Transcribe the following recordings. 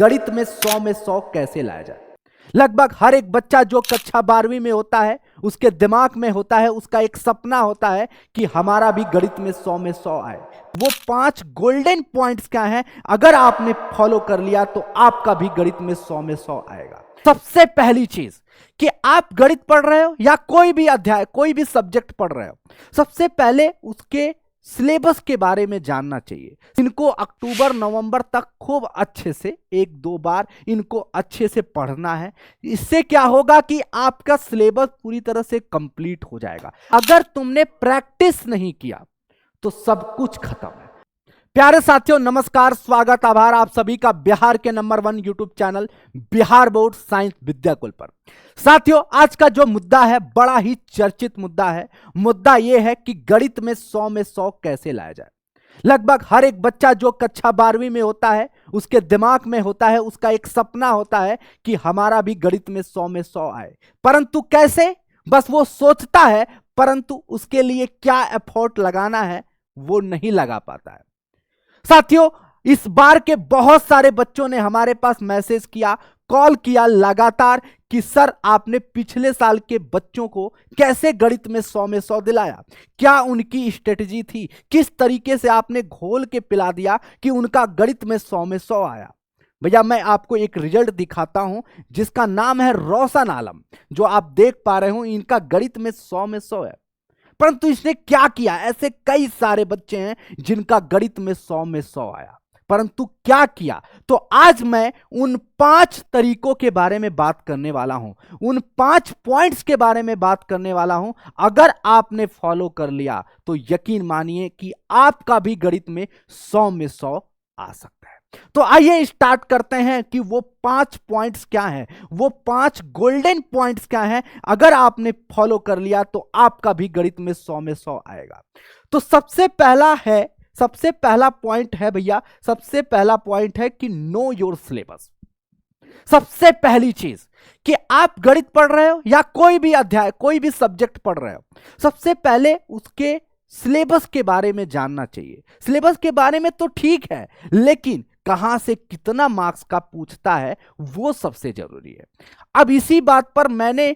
गणित में 100 कैसे लाया जाए। लगभग हर एक बच्चा जो कक्षा 12वीं में होता है उसके दिमाग में होता है, उसका एक सपना होता है कि हमारा भी गणित में 100 आए। वो 5 गोल्डन पॉइंट्स क्या हैं, अगर आपने फॉलो कर लिया तो आपका भी गणित में 100 आएगा। सबसे पहली चीज कि आप गणित पढ़ रहे हो या कोई भी अध्याय, कोई भी सब्जेक्ट पढ़ रहे हो, सबसे पहले उसके सिलेबस के बारे में जानना चाहिए। इनको अक्टूबर नवंबर तक खूब अच्छे से 1-2 बार इनको अच्छे से पढ़ना है। इससे क्या होगा कि आपका सिलेबस पूरी तरह से कंप्लीट हो जाएगा। अगर तुमने प्रैक्टिस नहीं किया तो सब कुछ खत्म है। प्यारे साथियों नमस्कार, स्वागत, आभार आप सभी का बिहार के number 1 YouTube channel Bihar board science Vidyakul पर। साथियों आज का जो मुद्दा है बड़ा ही चर्चित मुद्दा है। मुद्दा यह है कि गणित में 100 कैसे लाया जाए। लगभग हर एक बच्चा जो कक्षा 12वीं में होता है उसके दिमाग में होता है, उसका एक सपना होता है कि हमारा भी गणित में 100 आए, परंतु कैसे, बस वो सोचता है, परंतु उसके लिए क्या एफर्ट लगाना है वो नहीं लगा पाता है। साथियों इस बार के बहुत सारे बच्चों ने हमारे पास मैसेज किया, कॉल किया लगातार कि सर आपने पिछले साल के बच्चों को कैसे गणित में 100 दिलाया, क्या उनकी स्ट्रेटजी थी, किस तरीके से आपने घोल के पिला दिया कि उनका गणित में 100 आया। भैया मैं आपको एक रिजल्ट दिखाता हूं जिसका नाम है रोशन आलम, जो आप देख पा रहे हो इनका गणित में 100 है। परंतु इसने क्या किया, ऐसे कई सारे बच्चे हैं जिनका गणित में 100 आया, परंतु क्या किया। तो आज मैं उन 5 तरीकों के बारे में बात करने वाला हूं, उन 5 पॉइंट्स के बारे में बात करने वाला हूं। अगर आपने फॉलो कर लिया तो यकीन मानिए कि आपका भी गणित में 100 आ सकता है। तो आइए स्टार्ट करते हैं कि वो 5 पॉइंट्स क्या हैं, वो 5 गोल्डन पॉइंट्स क्या हैं। अगर आपने फॉलो कर लिया तो आपका भी गणित में 100 आएगा। तो सबसे पहला पॉइंट है भैया, सबसे पहला पॉइंट है कि नो योर सिलेबस। सबसे पहली चीज कि आप गणित पढ़ रहे हो या कोई भी अध्याय, कोई भी सब्जेक्ट पढ़ रहे हो, सबसे पहले उसके सिलेबस के बारे में जानना चाहिए। सिलेबस के बारे में तो ठीक है, लेकिन कहां से कितना मार्क्स का पूछता है वो सबसे जरूरी है। अब इसी बात पर मैंने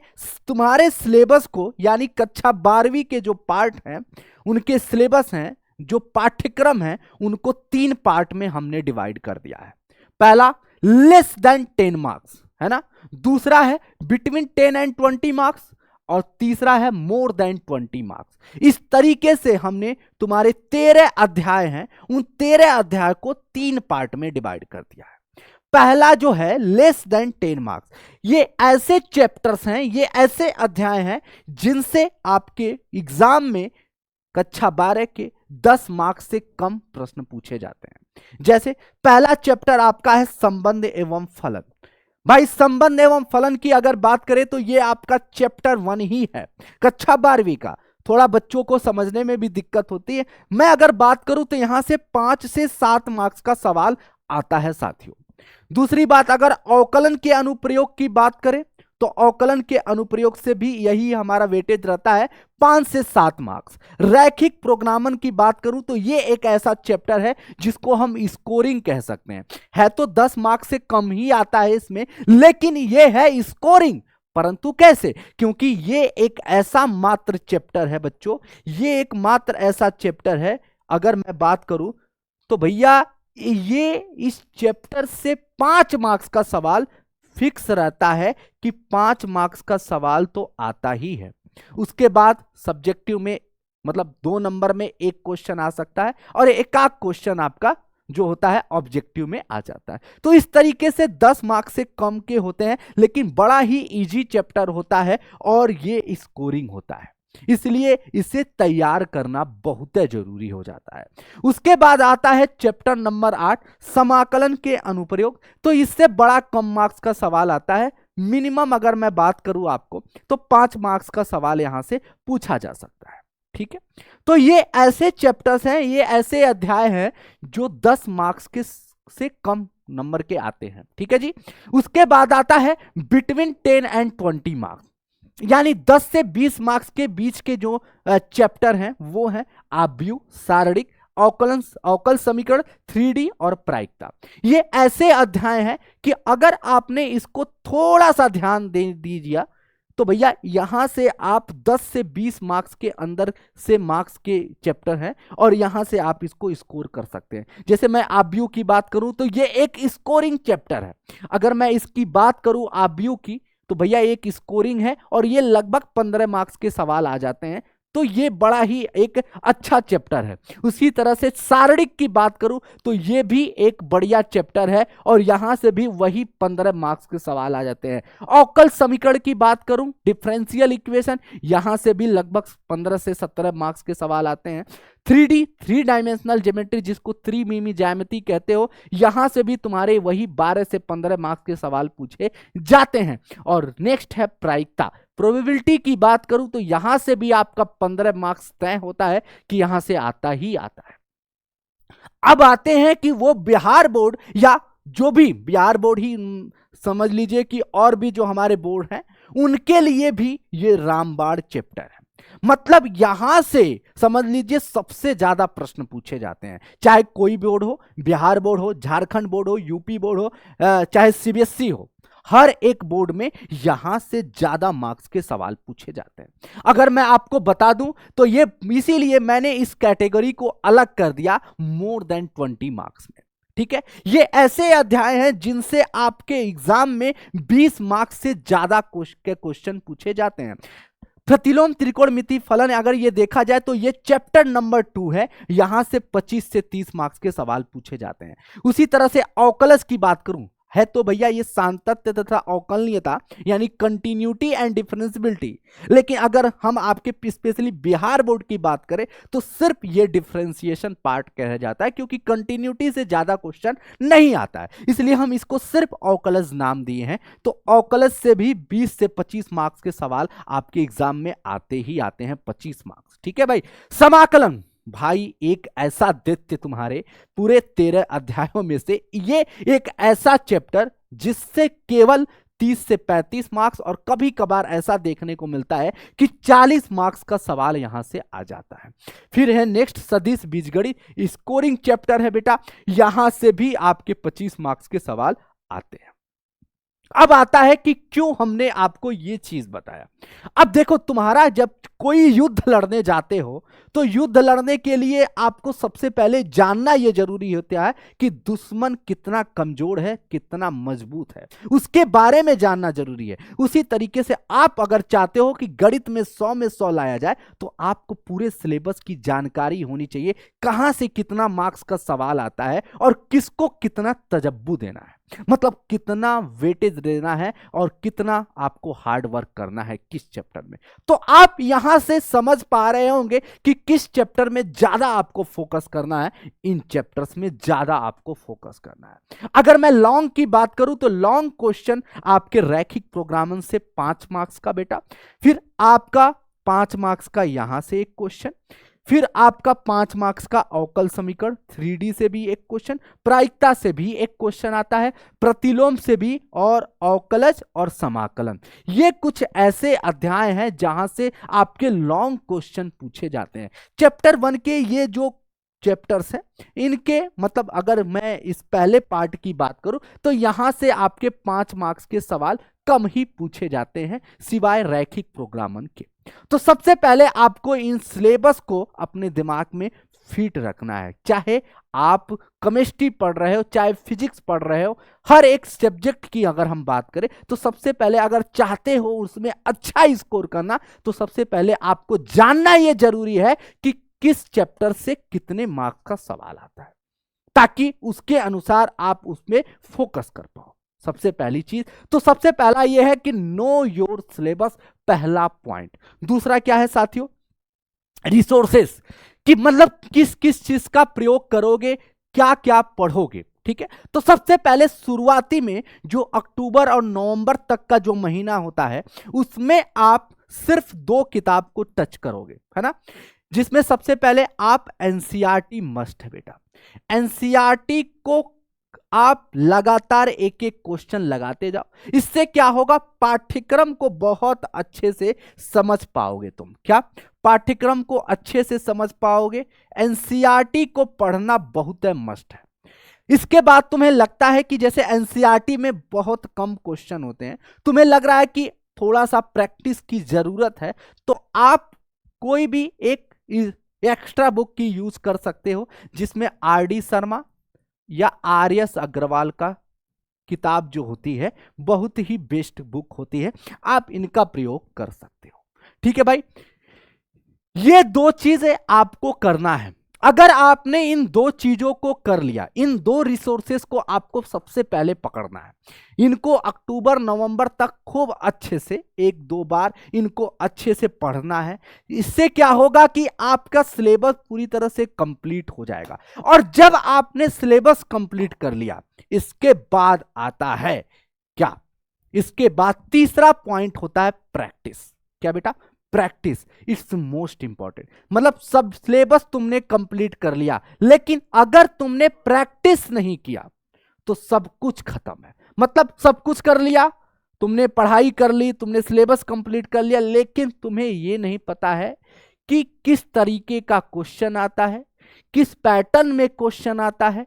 तुम्हारे सिलेबस को, यानी कक्षा 12वीं के जो पार्ट हैं उनके सिलेबस हैं, जो पाठ्यक्रम है, उनको 3 पार्ट में हमने डिवाइड कर दिया है। पहला लेस देन 10 मार्क्स है ना, दूसरा है बिटवीन 10 एंड 20 मार्क्स, और तीसरा है मोर देन 20 मार्क्स। इस तरीके से हमने तुम्हारे 13 अध्याय हैं, उन 13 अध्याय को 3 पार्ट में डिवाइड कर दिया है। पहला जो है लेस देन 10 मार्क्स, ये ऐसे चैप्टर्स हैं, ये ऐसे अध्याय हैं जिनसे आपके एग्जाम में कक्षा 12 के 10 मार्क्स से कम प्रश्न पूछे जाते हैं। जैसे पहला चैप्टर आपका है संबंध एवं फलन। भाई संबंध एवं फलन की अगर बात करें तो ये आपका चैप्टर 1 ही है कक्षा 12वीं का। थोड़ा बच्चों को समझने में भी दिक्कत होती है। मैं अगर बात करूं तो यहां से 5 से 7 मार्क्स का सवाल आता है साथियों। दूसरी बात, अगर अवकलन के अनुप्रयोग की बात करें तो अवकलन के अनुप्रयोग से भी यही हमारा वेटेज रहता है 5 से 7 मार्क्स। रैखिक प्रोग्रामन की बात करूं तो ये एक ऐसा चैप्टर है जिसको हम स्कोरिंग कह सकते हैं। है तो 10 मार्क्स से कम ही आता है इसमें, लेकिन ये है स्कोरिंग। परंतु कैसे, क्योंकि ये एक ऐसा मात्र चैप्टर है बच्चों, ये एक मात्र ऐसा चैप्टर है, अगर मैं बात करूं तो भैया ये इस चैप्टर से 5 मार्क्स का सवाल फिक्स रहता है कि 5 मार्क्स का सवाल तो आता ही है। उसके बाद सब्जेक्टिव में मतलब 2 नंबर में एक क्वेश्चन आ सकता है और एक आध क्वेश्चन आपका जो होता है ऑब्जेक्टिव में आ जाता है। तो इस तरीके से 10 मार्क्स से कम के होते हैं, लेकिन बड़ा ही इजी चैप्टर होता है और ये स्कोरिंग होता है, इसलिए इसे तैयार करना बहुत जरूरी हो जाता है। उसके बाद आता है चैप्टर नंबर 8 समाकलन के अनुप्रयोग। तो इससे बड़ा कम मार्क्स का सवाल आता है। मिनिमम अगर मैं बात करूं आपको तो 5 मार्क्स का सवाल यहां से पूछा जा सकता है। ठीक है, तो ये ऐसे चैप्टर्स हैं, ये ऐसे अध्याय हैं जो 10 मार्क्स के से कम नंबर के आते हैं। ठीक है जी। उसके बाद आता है बिटवीन 10 एंड 20 मार्क्स, यानी 10 से 20 मार्क्स के बीच के जो चैप्टर हैं वो हैं आव्यूह, सारणिक, अवकल समीकरण, 3D और प्रायिकता। ये ऐसे अध्याय हैं कि अगर आपने इसको थोड़ा सा ध्यान दे दीजिए तो भैया यहां से आप 10 से 20 मार्क्स के अंदर से मार्क्स के चैप्टर हैं और यहां से आप इसको स्कोर कर सकते हैं। जैसे मैं आव्यूह की बात करूं तो ये एक स्कोरिंग चैप्टर है। अगर मैं इसकी बात करूं आव्यूह की तो भैया एक स्कोरिंग है और ये लगभग 15 मार्क्स के सवाल आ जाते हैं, तो ये बड़ा ही एक अच्छा चैप्टर है। उसी तरह से सारणिक की बात करूं तो ये भी एक बढ़िया चैप्टर है और यहां से भी वही 15 मार्क्स के सवाल आ जाते हैं। अवकल समीकरण की बात करूं, डिफरेंशियल इक्वेशन, यहां से भी लगभग 15 से 17 मार्क्स के सवाल आते हैं। 3D, 3 डायमेंशनल ज्योमेट्री, जिसको त्रिमिमी ज्यामिति कहते हो, यहां से भी तुम्हारे वही 12 से 15 मार्क्स के सवाल पूछे जाते हैं। और नेक्स्ट है प्रायिकता। प्रोबेबिलिटी की बात करूं तो यहां से भी आपका 15 मार्क्स तय होता है कि यहां से आता ही आता है। अब आते हैं कि वो बिहार बोर्ड या जो भी बिहार बोर्ड ही समझ लीजिए कि और भी जो हमारे बोर्ड हैं उनके लिए भी ये रामबाण चैप्टर है। मतलब यहां से समझ लीजिए सबसे ज्यादा प्रश्न पूछे जाते हैं, चाहे कोई बोर्ड हो, बिहार बोर्ड हो, झारखंड बोर्ड हो, यूपी बोर्ड हो, चाहे सीबीएसई हो, हर एक बोर्ड में यहां से ज्यादा मार्क्स के सवाल पूछे जाते हैं। अगर मैं आपको बता दूं तो ये इसीलिए मैंने इस कैटेगरी को अलग कर दिया मोर देन 20 मार्क्स में। ठीक है, ये ऐसे अध्याय हैं जिनसे आपके एग्जाम में 20 मार्क्स से ज्यादा के क्वेश्चन पूछे जाते हैं। प्रतिलोम त्रिकोणमिति फलन अगर ये देखा जाए तो ये चैप्टर नंबर 2 है, यहां से 25 से 30 मार्क्स के सवाल पूछे जाते हैं। उसी तरह से अवकलज की बात करूं है तो भैया ये सांतत्य तथा अवकलनीयता यानी कंटिन्यूटी एंड डिफरेंशियबिलिटी। लेकिन अगर हम आपके स्पेशली बिहार बोर्ड की बात करें तो सिर्फ ये डिफरेंशिएशन पार्ट कहा जाता है, क्योंकि कंटिन्यूटी से ज्यादा क्वेश्चन नहीं आता है, इसलिए हम इसको सिर्फ अवकलज नाम दिए हैं। तो अवकलज से भी 20 से 25 मार्क्स के सवाल आपके एग्जाम में आते ही आते हैं, 25 मार्क्स। ठीक है भाई। समाकलन भाई एक ऐसा दैत्य तुम्हारे पूरे 13 अध्यायों में से ये एक ऐसा चैप्टर जिससे केवल 30 से 35 मार्क्स और कभी कभार ऐसा देखने को मिलता है कि 40 मार्क्स का सवाल यहां से आ जाता है। फिर है नेक्स्ट सदिश बीजगणित, स्कोरिंग चैप्टर है बेटा, यहां से भी आपके 25 मार्क्स के सवाल आते हैं। अब आता है कि क्यों हमने आपको ये चीज बताया। अब देखो, तुम्हारा जब कोई युद्ध लड़ने जाते हो तो युद्ध लड़ने के लिए आपको सबसे पहले जानना यह जरूरी होता है कि दुश्मन कितना कमजोर है, कितना मजबूत है, उसके बारे में जानना जरूरी है। उसी तरीके से आप अगर चाहते हो कि गणित में 100 में 100 लाया जाए तो आपको पूरे सिलेबस की जानकारी होनी चाहिए, कहां से कितना मार्क्स का सवाल आता है और किसको कितना तजब्बु देना है, मतलब कितना वेटेज देना है और कितना आपको हार्ड वर्क करना है किस चैप्टर में। तो आप यहां से समझ पा रहे होंगे कि किस चैप्टर में ज्यादा आपको फोकस करना है, इन चैप्टर्स में ज्यादा आपको फोकस करना है। अगर मैं लॉन्ग की बात करूं तो लॉन्ग क्वेश्चन आपके रैखिक प्रोग्रामन से 5 मार्क्स का बेटा, फिर आपका 5 मार्क्स का यहां से एक क्वेश्चन, फिर आपका 5 मार्क्स का अवकल समीकरण 3D से भी एक क्वेश्चन, प्रायिकता से भी एक क्वेश्चन आता है, प्रतिलोम से भी, और अवकलज और समाकलन। ये कुछ ऐसे अध्याय हैं जहां से आपके लॉन्ग क्वेश्चन पूछे जाते हैं। चैप्टर 1 के ये जो चैप्टर्स हैं इनके मतलब अगर मैं इस पहले पार्ट की बात करूं तो यहां से आपके 5 मार्क्स के सवाल कम ही पूछे जाते हैं सिवाय रैखिक प्रोग्रामन के। तो सबसे पहले आपको इन सिलेबस को अपने दिमाग में फिट रखना है, चाहे आप केमिस्ट्री पढ़ रहे हो, चाहे फिजिक्स पढ़ रहे हो, हर एक सब्जेक्ट की अगर हम बात करें तो सबसे पहले अगर चाहते हो उसमें अच्छा स्कोर करना तो सबसे पहले आपको जानना यह जरूरी है कि किस चैप्टर से कितने मार्क्स का सवाल आता है, ताकि उसके अनुसार आप उसमें फोकस कर पाओ। सबसे पहली चीज तो सबसे पहला यह है कि नो योर सिलेबस, पहला पॉइंट। दूसरा क्या है साथियों, रिसोर्सेस, कि मतलब किस किस चीज का प्रयोग करोगे, क्या क्या पढ़ोगे। ठीक है, तो सबसे पहले शुरुआती में जो अक्टूबर और नवंबर तक का जो महीना होता है उसमें आप सिर्फ 2 किताब को टच करोगे, है ना, जिसमें सबसे पहले आप एनसीईआरटी मस्ट है बेटा। एनसीईआरटी को आप लगातार एक एक क्वेश्चन लगाते जाओ, इससे क्या होगा, पाठ्यक्रम को बहुत अच्छे से समझ पाओगे तुम। क्या पाठ्यक्रम को अच्छे से समझ पाओगे। एनसीईआरटी को पढ़ना बहुत मस्ट है। इसके बाद तुम्हें लगता है कि जैसे एनसीईआरटी में बहुत कम क्वेश्चन होते हैं, तुम्हें लग रहा है कि थोड़ा सा प्रैक्टिस की जरूरत है, तो आप कोई भी एक एक्स्ट्रा बुक की यूज कर सकते हो, जिसमें आर.डी. शर्मा या आर.एस. अग्रवाल का किताब जो होती है बहुत ही बेस्ट बुक होती है, आप इनका प्रयोग कर सकते हो। ठीक है भाई, ये दो चीजें आपको करना है। अगर आपने इन दो चीजों को कर लिया, इन दो रिसोर्सेस को आपको सबसे पहले पकड़ना है। इनको अक्टूबर नवंबर तक खूब अच्छे से एक दो बार इनको अच्छे से पढ़ना है। इससे क्या होगा कि आपका सिलेबस पूरी तरह से कंप्लीट हो जाएगा। और जब आपने सिलेबस कंप्लीट कर लिया, इसके बाद आता है क्या, इसके बाद तीसरा पॉइंट होता है प्रैक्टिस। क्या बेटा? Practice it's most important. मतलब सब सिलेबस तुमने कंप्लीट कर लिया, लेकिन अगर तुमने प्रैक्टिस नहीं किया तो सब कुछ खत्म है। मतलब सब कुछ कर लिया, तुमने पढ़ाई कर ली, तुमने सिलेबस कंप्लीट कर लिया, लेकिन तुम्हें यह नहीं पता है कि किस तरीके का क्वेश्चन आता है, किस पैटर्न में क्वेश्चन आता है,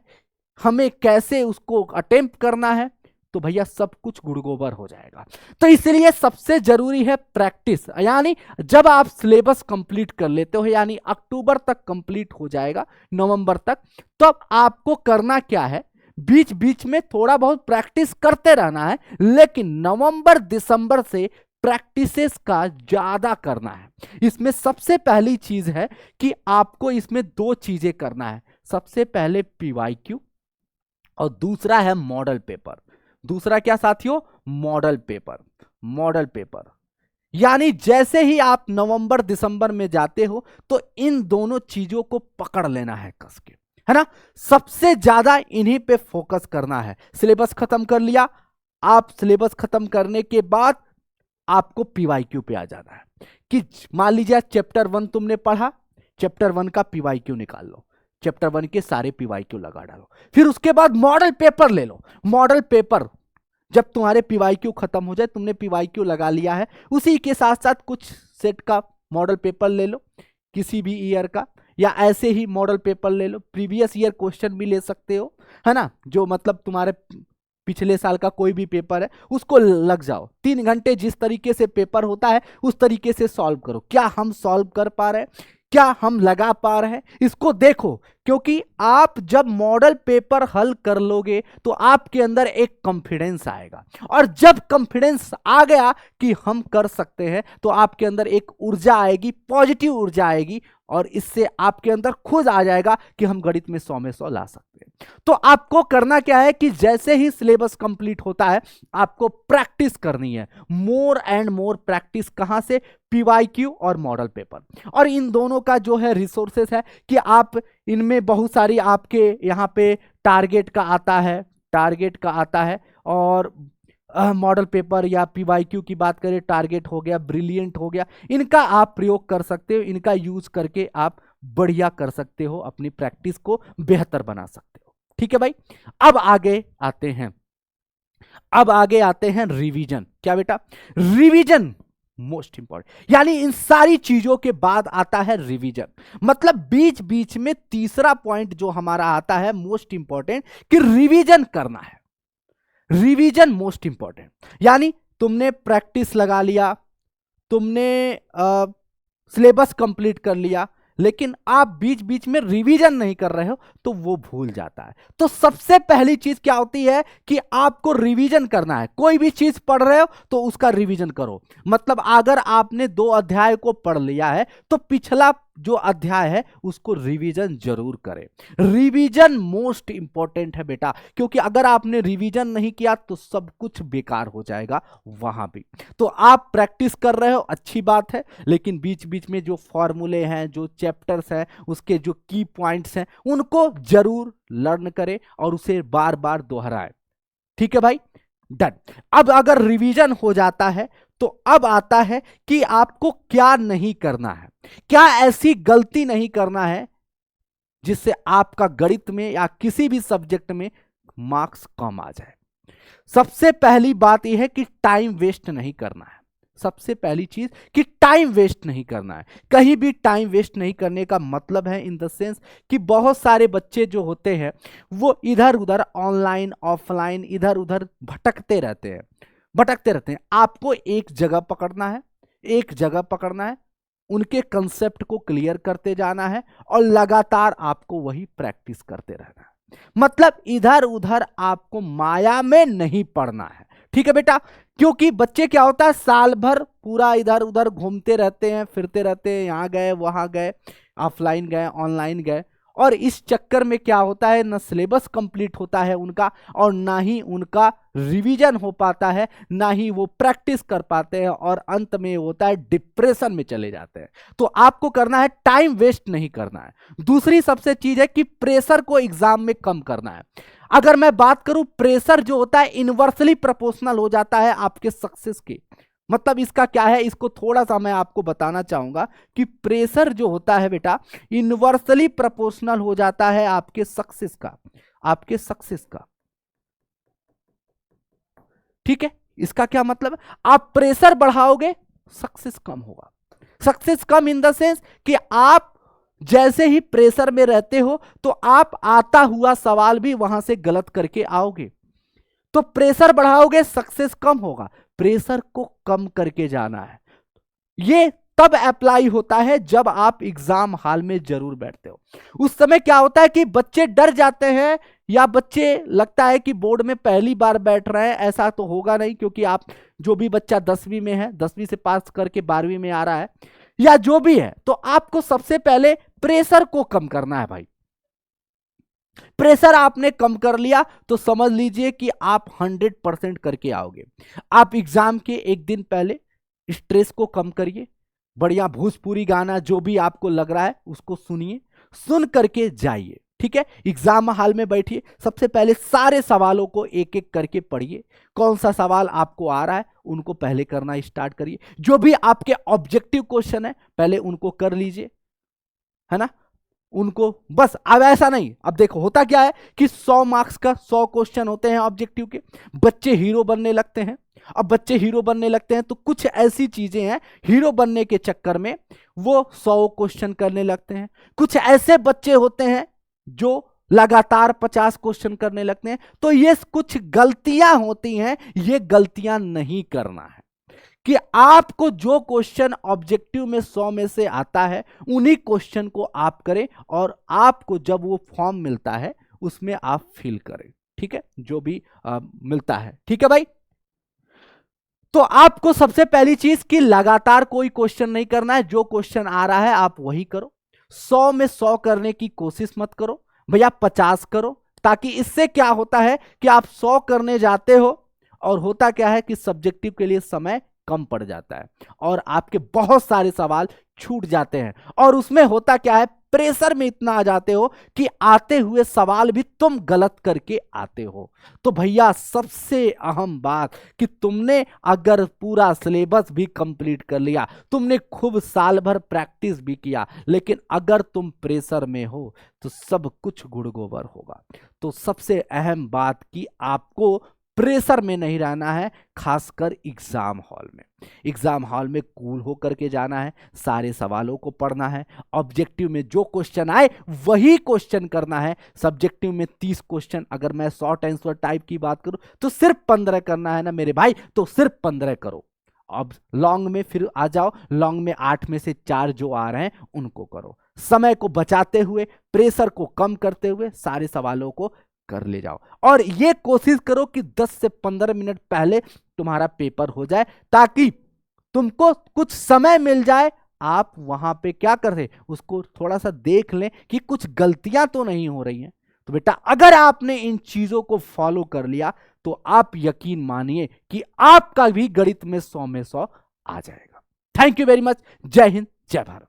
हमें कैसे उसको अटेम्प्ट करना है, तो भैया सब कुछ गुड़गोबर हो जाएगा। तो इसलिए सबसे जरूरी है प्रैक्टिस। यानी जब आप सिलेबस कंप्लीट कर लेते हो, यानी अक्टूबर तक कंप्लीट हो जाएगा, नवंबर तक, तो अब आपको करना क्या है, बीच बीच में थोड़ा बहुत प्रैक्टिस करते रहना है, लेकिन नवंबर दिसंबर से प्रैक्टिसेस का ज्यादा करना है। इसमें सबसे पहली चीज है कि आपको इसमें दो चीजें करना है। सबसे पहले पीवाईक्यू और दूसरा है मॉडल पेपर। दूसरा क्या साथियों? Model paper. मॉडल पेपर यानी जैसे ही आप नवंबर दिसंबर में जाते हो तो इन दोनों चीजों को पकड़ लेना है कस के, है ना। सबसे ज्यादा इन्हीं पे फोकस करना है। सिलेबस खत्म कर लिया, आप सिलेबस खत्म करने के बाद आपको पीवाईक्यू पे आ जाना है कि मान लीजिए चैप्टर 1 तुमने पढ़ा, चैप्टर 1 का पीवाईक्यू निकाल लो, चैप्टर 1 के सारे पीवाईक्यू लगा डालो। फिर उसके बाद मॉडल पेपर ले लो। मॉडल पेपर जब तुम्हारे पीवाईक्यू खत्म हो जाए, तुमने पीवाईक्यू लगा लिया है, उसी के साथ साथ कुछ सेट का मॉडल पेपर ले लो, किसी भी ईयर का, या ऐसे ही मॉडल पेपर ले लो। प्रीवियस ईयर क्वेश्चन भी ले सकते हो, है ना, जो मतलब तुम्हारे पिछले साल का कोई भी पेपर है उसको लग जाओ। 3 घंटे जिस तरीके से पेपर होता है उस तरीके से सॉल्व करो। क्या हम सॉल्व कर पा रहे हैं, क्या हम लगा पा रहे हैं, इसको देखो। क्योंकि आप जब मॉडल पेपर हल कर लोगे तो आपके अंदर एक कॉन्फिडेंस आएगा, और जब कॉन्फिडेंस आ गया कि हम कर सकते हैं तो आपके अंदर एक ऊर्जा आएगी, पॉजिटिव ऊर्जा आएगी, और इससे आपके अंदर खुद आ जाएगा कि हम गणित में 100 में 100 ला सकते हैं। तो आपको करना क्या है कि जैसे ही सिलेबस कंप्लीट होता है आपको प्रैक्टिस करनी है, मोर एंड मोर प्रैक्टिस। कहां से? पीवाईक्यू और मॉडल पेपर। और इन दोनों का जो है रिसोर्सेस है कि आप इनमें बहुत सारी आपके यहाँ पे टारगेट का आता है, टारगेट का आता है, और मॉडल पेपर या पीवाईक्यू की बात करें, टारगेट हो गया, ब्रिलियंट हो गया, इनका आप प्रयोग कर सकते हो। इनका यूज करके आप बढ़िया कर सकते हो, अपनी प्रैक्टिस को बेहतर बना सकते हो। ठीक है भाई, अब आगे आते हैं, अब आगे आते हैं रिवीजन। क्या बेटा? Revision most important. यानी इन सारी चीजों के बाद आता है रिवीजन। मतलब बीच बीच में तीसरा पॉइंट जो हमारा आता है मोस्ट इंपॉर्टेंट, कि रिवीजन करना है। Revision most important. यानी तुमने प्रैक्टिस लगा लिया, तुमने सिलेबस कंप्लीट कर लिया, लेकिन आप बीच बीच में रिवीजन नहीं कर रहे हो तो वो भूल जाता है। तो सबसे पहली चीज क्या होती है कि आपको रिवीजन करना है। कोई भी चीज पढ़ रहे हो तो उसका रिवीजन करो। मतलब अगर आपने 2 अध्याय को पढ़ लिया है तो पिछला जो अध्याय है उसको रिवीजन जरूर करें। रिवीजन मोस्ट इंपॉर्टेंट है बेटा, क्योंकि अगर आपने रिवीजन नहीं किया तो सब कुछ बेकार हो जाएगा वहां भी। तो आप प्रैक्टिस कर रहे हो, अच्छी बात है, लेकिन बीच बीच में जो फॉर्मूले हैं, जो चैप्टर्स हैं, उसके जो की पॉइंट्स हैं, उनको जरूर लर्न करें और उसे बार बार दोहराएं। ठीक है भाई, डन। अब अगर रिवीजन हो जाता है तो अब आता है कि आपको क्या नहीं करना है, क्या ऐसी गलती नहीं करना है जिससे आपका गणित में या किसी भी सब्जेक्ट में मार्क्स कम आ जाए। सबसे पहली बात यह है कि टाइम वेस्ट नहीं करना है। सबसे पहली चीज कि टाइम वेस्ट नहीं करना है। कहीं भी टाइम वेस्ट नहीं करने का मतलब है इन द सेंस कि बहुत सारे बच्चे जो होते हैं वो इधर उधर ऑनलाइन ऑफलाइन इधर उधर भटकते रहते हैं। आपको एक जगह पकड़ना है, एक जगह पकड़ना है, उनके कंसेप्ट को क्लियर करते जाना है और लगातार आपको वही प्रैक्टिस करते रहना है। मतलब इधर उधर आपको माया में नहीं पड़ना है, ठीक है बेटा। क्योंकि बच्चे क्या होता है साल भर पूरा इधर उधर घूमते रहते हैं, फिरते रहते हैं, यहाँ गए वहां गए, ऑफलाइन गए ऑनलाइन गए, और इस चक्कर में क्या होता है ना सिलेबस कंप्लीट होता है उनका, और ना ही उनका रिवीजन हो पाता है, ना ही वो प्रैक्टिस कर पाते हैं, और अंत में होता है डिप्रेशन में चले जाते हैं। तो आपको करना है टाइम वेस्ट नहीं करना है। दूसरी सबसे चीज है कि प्रेशर को एग्जाम में कम करना है। अगर मैं बात करूं प्रेशर जो होता है इनवर्सली प्रोपोर्शनल हो जाता है आपके सक्सेस के। मतलब इसका क्या है, इसको थोड़ा सा मैं आपको बताना चाहूंगा कि प्रेशर जो होता है बेटा इनवर्सली प्रोपोर्शनल हो जाता है आपके सक्सेस का, आपके सक्सेस का, ठीक है। इसका क्या मतलब है, आप प्रेशर बढ़ाओगे सक्सेस कम होगा। Success come in the sense कि आप जैसे ही प्रेशर में रहते हो तो आप आता हुआ सवाल भी वहां से गलत करके आओगे। तो प्रेशर बढ़ाओगे सक्सेस कम होगा, प्रेशर को कम करके जाना है। ये तब अप्लाई होता है जब आप एग्जाम हॉल में जरूर बैठते हो। उस समय क्या होता है कि बच्चे डर जाते हैं, या बच्चे लगता है कि बोर्ड में पहली बार बैठ रहे हैं। ऐसा तो होगा नहीं, क्योंकि आप जो भी बच्चा 10वीं में है, 10वीं से पास करके 12वीं में आ रहा है, या जो भी है, तो आपको सबसे पहले प्रेशर को कम करना है भाई। प्रेशर आपने कम कर लिया तो समझ लीजिए कि आप 100% करके आओगे। आप एग्जाम के एक दिन पहले स्ट्रेस को कम करिए, बढ़िया भोजपुरी गाना जो भी आपको लग रहा है उसको सुनिए, सुन करके जाइए, ठीक है। एग्जाम हॉल में बैठिए, सबसे पहले सारे सवालों को एक एक करके पढ़िए। कौन सा सवाल आपको आ रहा है उनको पहले करना स्टार्ट करिए। जो भी आपके ऑब्जेक्टिव क्वेश्चन है पहले उनको कर लीजिए, है ना। उनको बस, अब ऐसा नहीं, अब देखो होता क्या है कि 100 मार्क्स का 100 क्वेश्चन होते हैं ऑब्जेक्टिव के। बच्चे हीरो बनने लगते हैं। अब बच्चे हीरो बनने लगते हैं तो कुछ ऐसी चीजें हैं हीरो बनने के चक्कर में वो 100 क्वेश्चन करने लगते हैं। कुछ ऐसे बच्चे होते हैं जो लगातार 50 क्वेश्चन करने लगते हैं। तो ये कुछ गलतियां होती हैं, ये गलतियां नहीं करना है कि आपको जो क्वेश्चन ऑब्जेक्टिव में 100 में से आता है उन्हीं क्वेश्चन को आप करें, और आपको जब वो फॉर्म मिलता है उसमें आप फिल करें, ठीक है, जो भी मिलता है, ठीक है भाई। तो आपको सबसे पहली चीज कि लगातार कोई क्वेश्चन नहीं करना है, जो क्वेश्चन आ रहा है आप वही करो। 100 में 100 करने की कोशिश मत करो भैया, 50 करो। ताकि इससे क्या होता है कि आप 100 करने जाते हो और होता क्या है कि सब्जेक्टिव के लिए समय कम पड़ जाता है और आपके बहुत सारे सवाल छूट जाते हैं। और उसमें होता क्या है, प्रेशर में इतना आ जाते हो कि आते हुए सवाल भी तुम गलत करके आते हो। तो भैया सबसे अहम बात कि तुमने अगर पूरा सिलेबस भी कंप्लीट कर लिया, तुमने खूब साल भर प्रैक्टिस भी किया, लेकिन अगर तुम प्रेशर में हो तो सब कुछ गुड़ गोबर होगा। तो सबसे अहम बात कि आपको प्रेशर में नहीं रहना है, खासकर एग्जाम हॉल में। एग्जाम हॉल में कूल होकर के जाना है, सारे सवालों को पढ़ना है, ऑब्जेक्टिव में जो क्वेश्चन आए वही क्वेश्चन करना है। सब्जेक्टिव में 30 क्वेश्चन, अगर मैं शॉर्ट आंसर टाइप की बात करूं तो सिर्फ 15 करना है ना मेरे भाई, तो सिर्फ 15 करो। अब लॉन्ग में फिर आ जाओ, लॉन्ग में 8 में से 4 जो आ रहे हैं उनको करो। समय को बचाते हुए, प्रेशर को कम करते हुए सारे सवालों को कर ले जाओ, और ये कोशिश करो कि 10 से 15 मिनट पहले तुम्हारा पेपर हो जाए, ताकि तुमको कुछ समय मिल जाए, आप वहां पे क्या कर रहे उसको थोड़ा सा देख लें कि कुछ गलतियां तो नहीं हो रही हैं। तो बेटा अगर आपने इन चीजों को फॉलो कर लिया तो आप यकीन मानिए कि आपका भी गणित में 100 में 100 आ जाएगा। Thank you very much. जय हिंद, जय भारत।